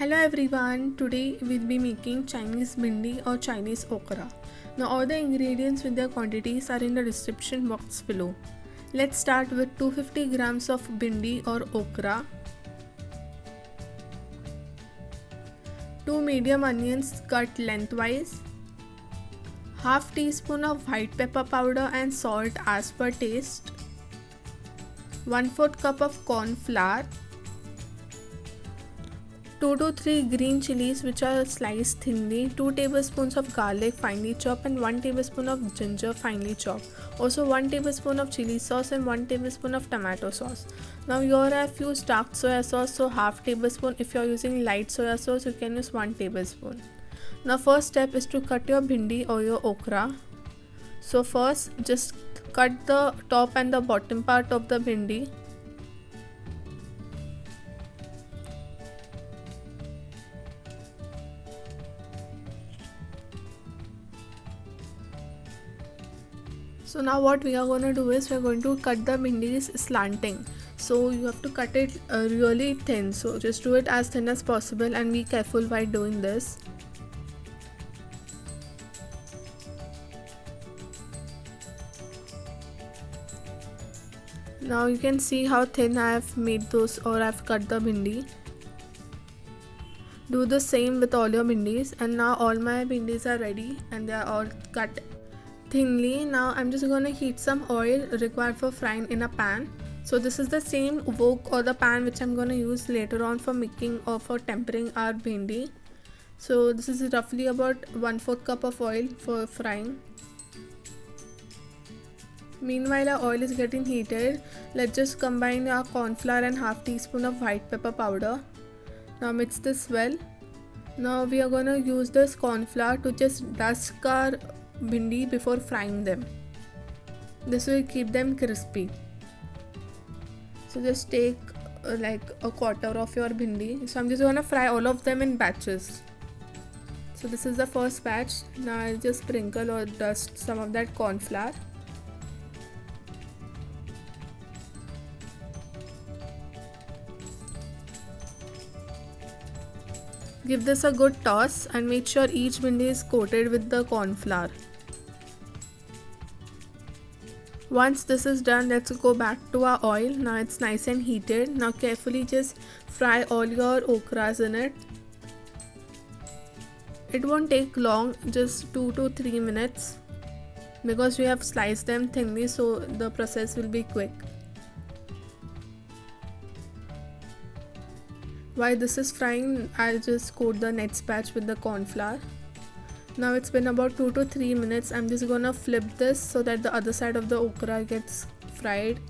Hello everyone, today we'll be making Chinese bhindi or Chinese okra. Now all the ingredients with their quantities are in the description box below. Let's start with 250 grams of bhindi or okra, 2 medium onions cut lengthwise, half teaspoon of white pepper powder and salt as per taste, 1/4 cup of corn flour, 2 to 3 green chilies which are sliced thinly, 2 tablespoons of garlic finely chopped and 1 tablespoon of ginger finely chopped. Also 1 tablespoon of chili sauce and 1 tablespoon of tomato sauce. Now here I have used dark soya sauce, so half tablespoon. If you are using light soya sauce, you can use 1 tablespoon. Now first step is to cut your bhindi or your okra. So first just cut the top and the bottom part of the bhindi. So now what we are going to do is we are going to cut the bhindis slanting. So you have to cut it really thin. So just do it as thin as possible and be careful while doing this. Now you can see how thin I have made those, or I have cut the bhindi. Do the same with all your bhindis, and now all my bhindis are ready and they are all cut thinly. Now I'm just going to heat some oil required for frying in a pan. So this is the same wok or the pan which I'm going to use later on for making or for tempering our bhindi. So this is roughly about 1/4 cup of oil for frying. Meanwhile our oil is getting heated, let's just combine our corn flour and half teaspoon of white pepper powder. Now mix this well. Now we are going to use this corn flour to just dust our bhindi before frying them. This will keep them crispy. So just take like a quarter of your bhindi. So I'm just going to fry all of them in batches. So this is the first batch. Now I'll just sprinkle or dust some of that corn flour. Give this a good toss and make sure each bhindi is coated with the corn flour. Once this is done, let's go back to our oil. Now it's nice and heated. Now carefully just fry all your okras in it. It won't take long, just 2 to 3 minutes, because we have sliced them thinly, so the process will be quick. While this is frying, I'll just coat the next batch with the corn flour. Now it's been about 2 to 3 minutes. I'm just gonna flip this so that the other side of the okra gets fried.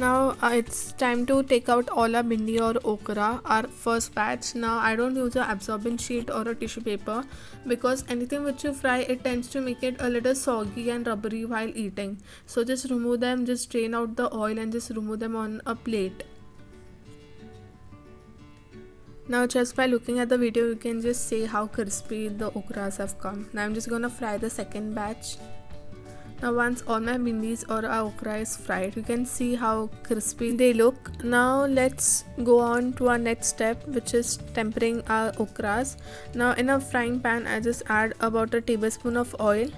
Now it's time to take out all our bhindi or okra, our first batch. Now I don't use an absorbent sheet or a tissue paper, because anything which you fry, it tends to make it a little soggy and rubbery while eating. So just remove them, just drain out the oil and just remove them on a plate. Now just by looking at the video, you can just see how crispy the okras have come. Now I'm just gonna fry the second batch. Now once all my bhindis or our okra is fried, you can see how crispy they look. Now let's go on to our next step, which is tempering our okras. Now in a frying pan, I just add about a tablespoon of oil.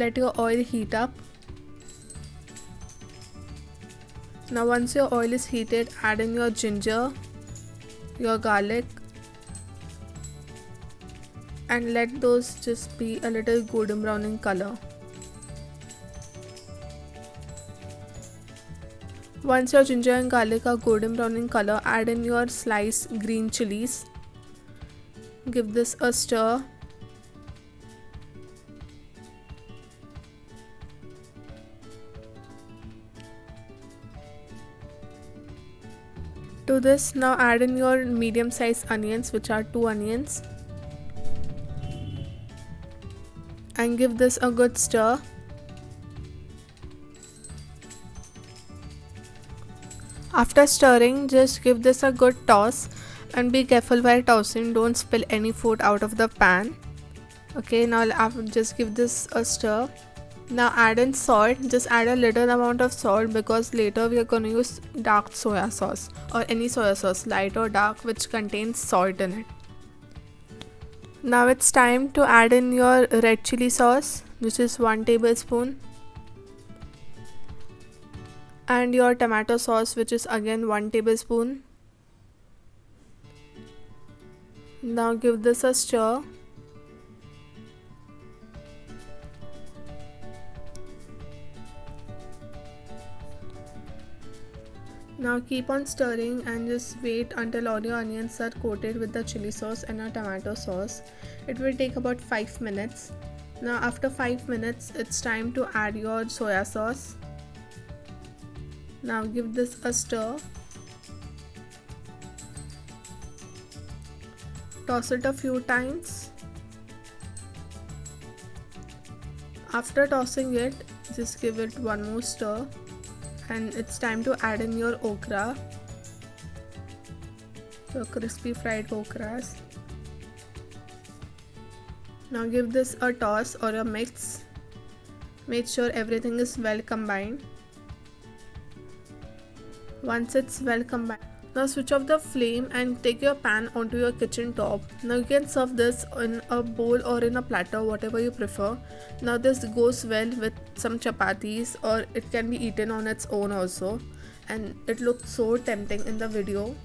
Let your oil heat up. Now once your oil is heated, add in your ginger, your garlic, and let those just be a little golden brown in color. Once your ginger and garlic are golden brown in color, add in your sliced green chilies. Give this a stir. To this, now add in your medium sized onions, which are 2 onions, and give this a good stir. After stirring, just give this a good toss and be careful while tossing, don't spill any food out of the pan. Okay, now I'll just give this a stir. Now add in salt. Just add a little amount of salt because later we are going to use dark soya sauce or any soya sauce, light or dark, which contains salt in it. Now it's time to add in your red chili sauce, which is 1 tablespoon, and your tomato sauce, which is again 1 tablespoon. Now give this a stir. Now keep on stirring and just wait until all your onions are coated with the chili sauce and a tomato sauce. It will take about 5 minutes. Now after 5 minutes, it's time to add your soya sauce. Now give this a stir. Toss it a few times. After tossing it, just give it one more stir. And it's time to add in your okra, your crispy fried okras. Now give this a toss or a mix. Make sure everything is well combined. Once it's well combined, now switch off the flame and take your pan onto your kitchen top. Now you can serve this in a bowl or in a platter, whatever you prefer. Now this goes well with some chapatis, or it can be eaten on its own also, and it looks so tempting in the video.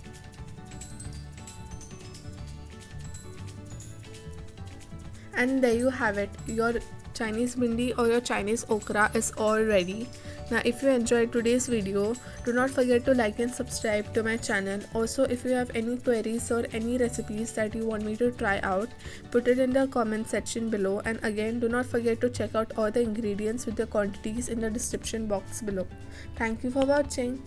And there you have it, your Chinese bhindi or your Chinese okra is all ready. Now if you enjoyed today's video, do not forget to like and subscribe to my channel. Also, if you have any queries or any recipes that you want me to try out, put it in the comment section below, and again do not forget to check out all the ingredients with the quantities in the description box below. Thank you for watching.